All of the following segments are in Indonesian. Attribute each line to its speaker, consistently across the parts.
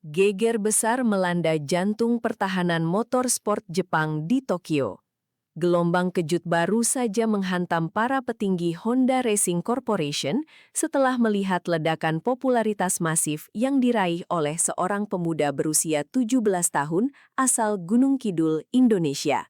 Speaker 1: Geger besar melanda jantung pertahanan motorsport Jepang di Tokyo. Gelombang kejut baru saja menghantam para petinggi Honda Racing Corporation setelah melihat ledakan popularitas masif yang diraih oleh seorang pemuda berusia 17 tahun asal Gunung Kidul, Indonesia.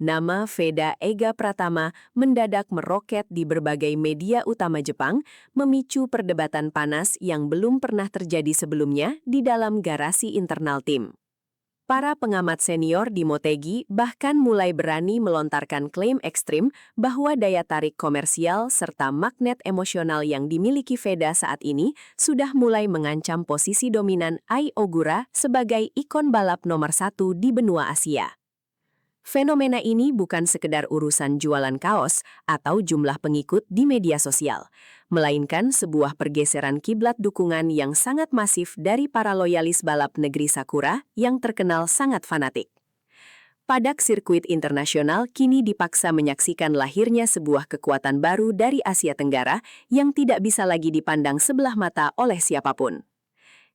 Speaker 1: Nama Veda Ega Pratama mendadak meroket di berbagai media utama Jepang, memicu perdebatan panas yang belum pernah terjadi sebelumnya di dalam garasi internal tim. Para pengamat senior di Motegi bahkan mulai berani melontarkan klaim ekstrim bahwa daya tarik komersial serta magnet emosional yang dimiliki Veda saat ini sudah mulai mengancam posisi dominan Ai Ogura sebagai ikon balap nomor satu di benua Asia. Fenomena ini bukan sekedar urusan jualan kaos atau jumlah pengikut di media sosial, melainkan sebuah pergeseran kiblat dukungan yang sangat masif dari para loyalis balap negeri Sakura yang terkenal sangat fanatik. Padak sirkuit internasional kini dipaksa menyaksikan lahirnya sebuah kekuatan baru dari Asia Tenggara yang tidak bisa lagi dipandang sebelah mata oleh siapapun.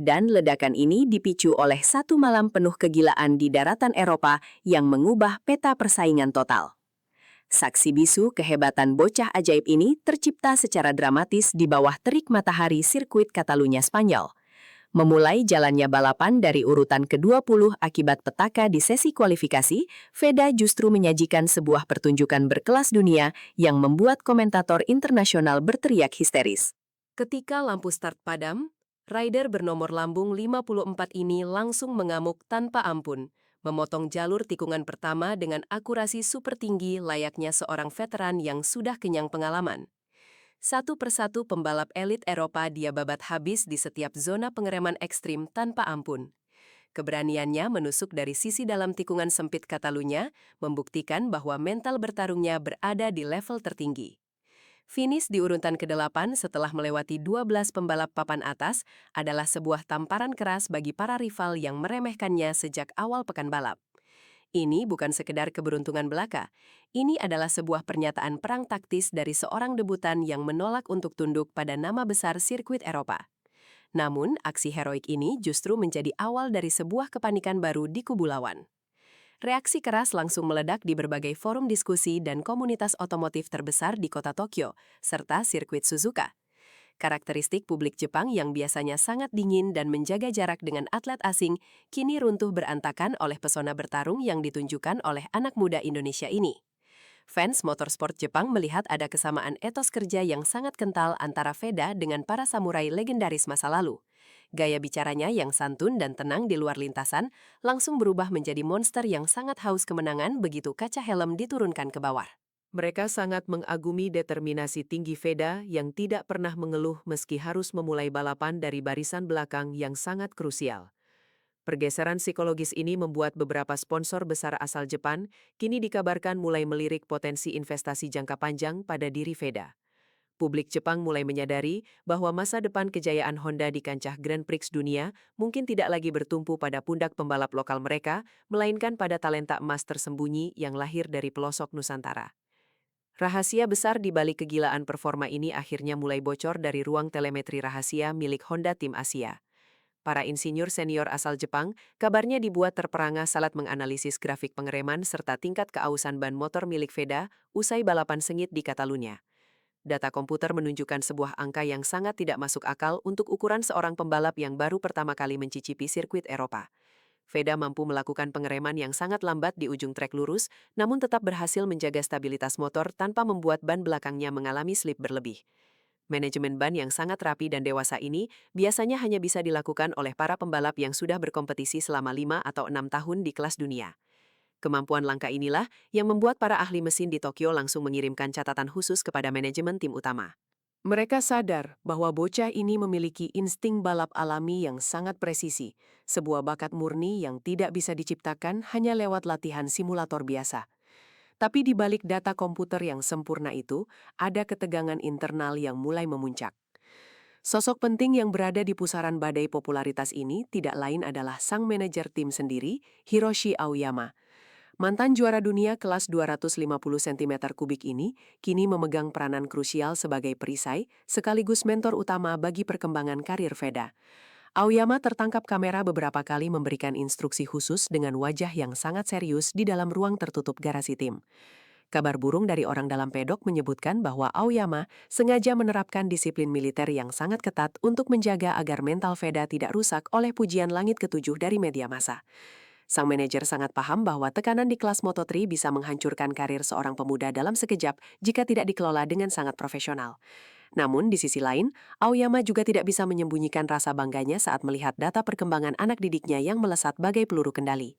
Speaker 1: Dan ledakan ini dipicu oleh satu malam penuh kegilaan di daratan Eropa yang mengubah peta persaingan total. Saksi bisu kehebatan bocah ajaib ini tercipta secara dramatis di bawah terik matahari sirkuit Catalunya Spanyol. Memulai jalannya balapan dari urutan ke-20 akibat petaka di sesi kualifikasi, Veda justru menyajikan sebuah pertunjukan berkelas dunia yang membuat komentator internasional berteriak histeris. Ketika lampu start padam, rider bernomor lambung 54 ini langsung mengamuk tanpa ampun, memotong jalur tikungan pertama dengan akurasi super tinggi layaknya seorang veteran yang sudah kenyang pengalaman. Satu persatu pembalap elit Eropa dia babat habis di setiap zona pengereman ekstrim tanpa ampun. Keberaniannya menusuk dari sisi dalam tikungan sempit Catalunya, membuktikan bahwa mental bertarungnya berada di level tertinggi. Finish di urutan ke-8 setelah melewati 12 pembalap papan atas adalah sebuah tamparan keras bagi para rival yang meremehkannya sejak awal pekan balap. Ini bukan sekedar keberuntungan belaka, ini adalah sebuah pernyataan perang taktis dari seorang debutan yang menolak untuk tunduk pada nama besar sirkuit Eropa. Namun, aksi heroik ini justru menjadi awal dari sebuah kepanikan baru di kubu lawan. Reaksi keras langsung meledak di berbagai forum diskusi dan komunitas otomotif terbesar di kota Tokyo, serta sirkuit Suzuka. Karakteristik publik Jepang yang biasanya sangat dingin dan menjaga jarak dengan atlet asing, kini runtuh berantakan oleh pesona bertarung yang ditunjukkan oleh anak muda Indonesia ini. Fans motorsport Jepang melihat ada kesamaan etos kerja yang sangat kental antara Veda dengan para samurai legendaris masa lalu. Gaya bicaranya yang santun dan tenang di luar lintasan langsung berubah menjadi monster yang sangat haus kemenangan begitu kaca helm diturunkan ke bawah. Mereka sangat mengagumi determinasi tinggi Veda yang tidak pernah mengeluh meski harus memulai balapan dari barisan belakang yang sangat krusial. Pergeseran psikologis ini membuat beberapa sponsor besar asal Jepang kini dikabarkan mulai melirik potensi investasi jangka panjang pada diri Veda. Publik Jepang mulai menyadari bahwa masa depan kejayaan Honda di kancah Grand Prix dunia mungkin tidak lagi bertumpu pada pundak pembalap lokal mereka, melainkan pada talenta emas tersembunyi yang lahir dari pelosok Nusantara. Rahasia besar di balik kegilaan performa ini akhirnya mulai bocor dari ruang telemetri rahasia milik Honda Tim Asia. Para insinyur senior asal Jepang kabarnya dibuat terperangah saat menganalisis grafik pengereman serta tingkat keausan ban motor milik Veda usai balapan sengit di Catalunya. Data komputer menunjukkan sebuah angka yang sangat tidak masuk akal untuk ukuran seorang pembalap yang baru pertama kali mencicipi sirkuit Eropa. Veda mampu melakukan pengereman yang sangat lambat di ujung trek lurus, namun tetap berhasil menjaga stabilitas motor tanpa membuat ban belakangnya mengalami slip berlebih. Manajemen ban yang sangat rapi dan dewasa ini biasanya hanya bisa dilakukan oleh para pembalap yang sudah berkompetisi selama 5 atau 6 tahun di kelas dunia. Kemampuan langka inilah yang membuat para ahli mesin di Tokyo langsung mengirimkan catatan khusus kepada manajemen tim utama. Mereka sadar bahwa bocah ini memiliki insting balap alami yang sangat presisi, sebuah bakat murni yang tidak bisa diciptakan hanya lewat latihan simulator biasa. Tapi di balik data komputer yang sempurna itu, ada ketegangan internal yang mulai memuncak. Sosok penting yang berada di pusaran badai popularitas ini tidak lain adalah sang manajer tim sendiri, Hiroshi Aoyama. Mantan juara dunia kelas 250 cm kubik ini kini memegang peranan krusial sebagai perisai sekaligus mentor utama bagi perkembangan karir Veda. Aoyama tertangkap kamera beberapa kali memberikan instruksi khusus dengan wajah yang sangat serius di dalam ruang tertutup garasi tim. Kabar burung dari orang dalam pedok menyebutkan bahwa Aoyama sengaja menerapkan disiplin militer yang sangat ketat untuk menjaga agar mental Veda tidak rusak oleh pujian langit ketujuh dari media massa. Sang manajer sangat paham bahwa tekanan di kelas Moto3 bisa menghancurkan karir seorang pemuda dalam sekejap jika tidak dikelola dengan sangat profesional. Namun, di sisi lain, Aoyama juga tidak bisa menyembunyikan rasa bangganya saat melihat data perkembangan anak didiknya yang melesat bagai peluru kendali.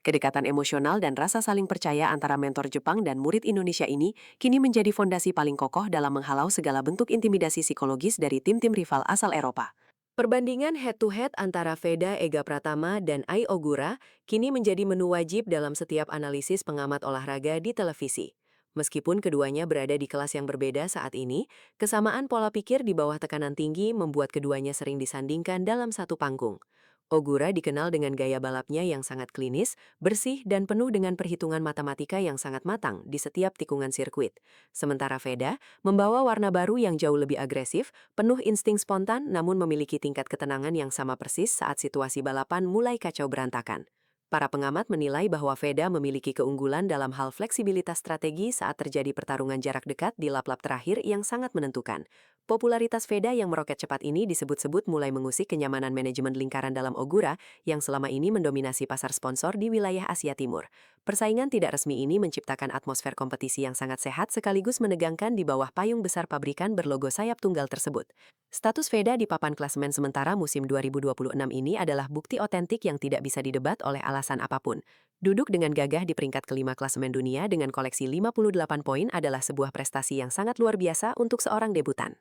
Speaker 1: Kedekatan emosional dan rasa saling percaya antara mentor Jepang dan murid Indonesia ini kini menjadi fondasi paling kokoh dalam menghalau segala bentuk intimidasi psikologis dari tim-tim rival asal Eropa. Perbandingan head-to-head antara Veda Ega Pratama dan Ai Ogura kini menjadi menu wajib dalam setiap analisis pengamat olahraga di televisi. Meskipun keduanya berada di kelas yang berbeda saat ini, kesamaan pola pikir di bawah tekanan tinggi membuat keduanya sering disandingkan dalam satu panggung. Ogura dikenal dengan gaya balapnya yang sangat klinis, bersih, dan penuh dengan perhitungan matematika yang sangat matang di setiap tikungan sirkuit. Sementara Veda membawa warna baru yang jauh lebih agresif, penuh insting spontan namun memiliki tingkat ketenangan yang sama persis saat situasi balapan mulai kacau berantakan. Para pengamat menilai bahwa Veda memiliki keunggulan dalam hal fleksibilitas strategi saat terjadi pertarungan jarak dekat di lap-lap terakhir yang sangat menentukan. Popularitas Veda yang meroket cepat ini disebut-sebut mulai mengusik kenyamanan manajemen lingkaran dalam Ogura yang selama ini mendominasi pasar sponsor di wilayah Asia Timur. Persaingan tidak resmi ini menciptakan atmosfer kompetisi yang sangat sehat sekaligus menegangkan di bawah payung besar pabrikan berlogo sayap tunggal tersebut. Status Veda di papan klasemen sementara musim 2026 ini adalah bukti otentik yang tidak bisa didebat oleh alasan apapun. Duduk dengan gagah di peringkat kelima klasemen dunia dengan koleksi 58 poin adalah sebuah prestasi yang sangat luar biasa untuk seorang debutan.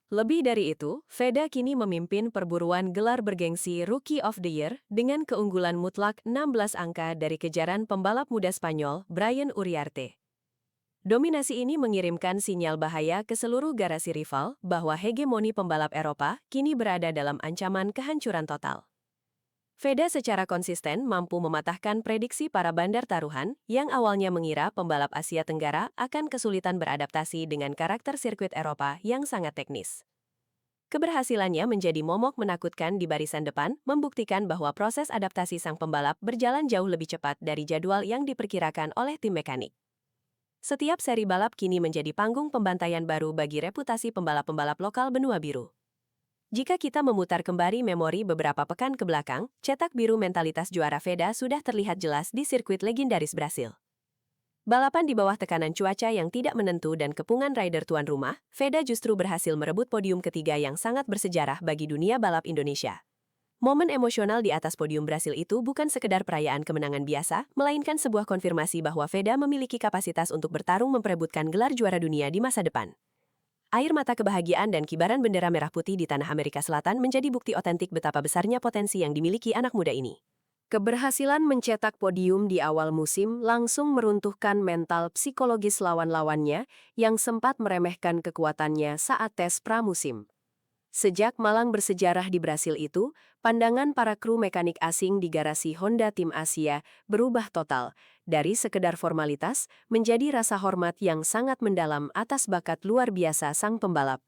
Speaker 1: Lebih dari itu, Veda kini memimpin perburuan gelar bergengsi Rookie of the Year dengan keunggulan mutlak 16 angka dari kejaran pembalap muda Spanyol Brian Uriarte. Dominasi ini mengirimkan sinyal bahaya ke seluruh garasi rival bahwa hegemoni pembalap Eropa kini berada dalam ancaman kehancuran total. Veda secara konsisten mampu mematahkan prediksi para bandar taruhan yang awalnya mengira pembalap Asia Tenggara akan kesulitan beradaptasi dengan karakter sirkuit Eropa yang sangat teknis. Keberhasilannya menjadi momok menakutkan di barisan depan, membuktikan bahwa proses adaptasi sang pembalap berjalan jauh lebih cepat dari jadwal yang diperkirakan oleh tim mekanik. Setiap seri balap kini menjadi panggung pembantaian baru bagi reputasi pembalap-pembalap lokal benua biru. Jika kita memutar kembali memori beberapa pekan ke belakang, cetak biru mentalitas juara Veda sudah terlihat jelas di sirkuit legendaris Brasil. Balapan di bawah tekanan cuaca yang tidak menentu dan kepungan rider tuan rumah, Veda justru berhasil merebut podium ketiga yang sangat bersejarah bagi dunia balap Indonesia. Momen emosional di atas podium Brasil itu bukan sekedar perayaan kemenangan biasa, melainkan sebuah konfirmasi bahwa Veda memiliki kapasitas untuk bertarung memperebutkan gelar juara dunia di masa depan. Air mata kebahagiaan dan kibaran bendera merah putih di tanah Amerika Selatan menjadi bukti otentik betapa besarnya potensi yang dimiliki anak muda ini. Keberhasilan mencetak podium di awal musim langsung meruntuhkan mental psikologis lawan-lawannya yang sempat meremehkan kekuatannya saat tes pramusim. Sejak malang bersejarah di Brasil itu, pandangan para kru mekanik asing di garasi Honda Tim Asia berubah total, dari sekedar formalitas menjadi rasa hormat yang sangat mendalam atas bakat luar biasa sang pembalap.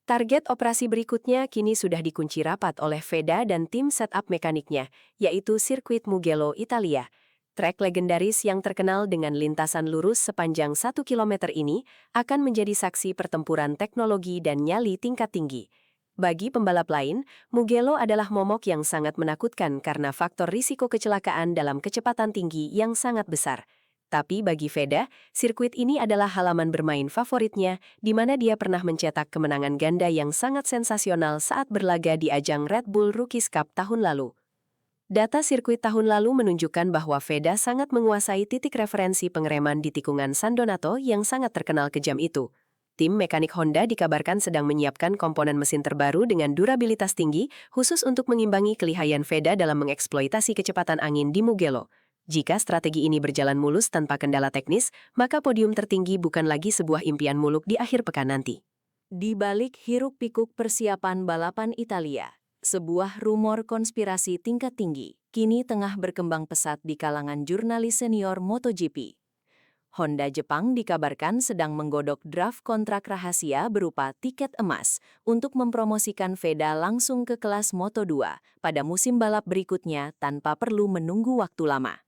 Speaker 1: Target operasi berikutnya kini sudah dikunci rapat oleh Veda dan tim setup mekaniknya, yaitu sirkuit Mugello, Italia. Trek legendaris yang terkenal dengan lintasan lurus sepanjang 1 km ini akan menjadi saksi pertempuran teknologi dan nyali tingkat tinggi. Bagi pembalap lain, Mugello adalah momok yang sangat menakutkan karena faktor risiko kecelakaan dalam kecepatan tinggi yang sangat besar. Tapi bagi Veda, sirkuit ini adalah halaman bermain favoritnya, di mana dia pernah mencetak kemenangan ganda yang sangat sensasional saat berlaga di ajang Red Bull Rookies Cup tahun lalu. Data sirkuit tahun lalu menunjukkan bahwa Veda sangat menguasai titik referensi pengereman di tikungan San Donato yang sangat terkenal kejam itu. Tim mekanik Honda dikabarkan sedang menyiapkan komponen mesin terbaru dengan durabilitas tinggi khusus untuk mengimbangi kelihayan Veda dalam mengeksploitasi kecepatan angin di Mugello. Jika strategi ini berjalan mulus tanpa kendala teknis, maka podium tertinggi bukan lagi sebuah impian muluk di akhir pekan nanti. Di balik hiruk-pikuk persiapan balapan Italia, sebuah rumor konspirasi tingkat tinggi kini tengah berkembang pesat di kalangan jurnalis senior MotoGP. Honda Jepang dikabarkan sedang menggodok draft kontrak rahasia berupa tiket emas untuk mempromosikan Veda langsung ke kelas Moto2 pada musim balap berikutnya tanpa perlu menunggu waktu lama.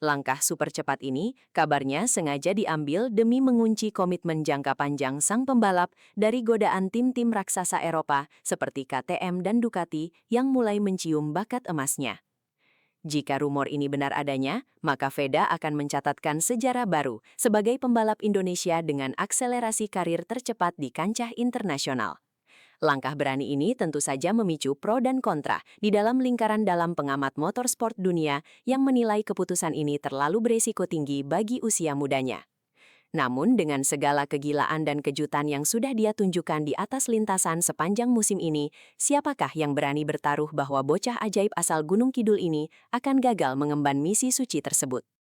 Speaker 1: Langkah super cepat ini kabarnya sengaja diambil demi mengunci komitmen jangka panjang sang pembalap dari godaan tim-tim raksasa Eropa seperti KTM dan Ducati yang mulai mencium bakat emasnya. Jika rumor ini benar adanya, maka Veda akan mencatatkan sejarah baru sebagai pembalap Indonesia dengan akselerasi karir tercepat di kancah internasional. Langkah berani ini tentu saja memicu pro dan kontra di dalam lingkaran dalam pengamat motorsport dunia yang menilai keputusan ini terlalu beresiko tinggi bagi usia mudanya. Namun dengan segala kegilaan dan kejutan yang sudah dia tunjukkan di atas lintasan sepanjang musim ini, siapakah yang berani bertaruh bahwa bocah ajaib asal Gunung Kidul ini akan gagal mengemban misi suci tersebut?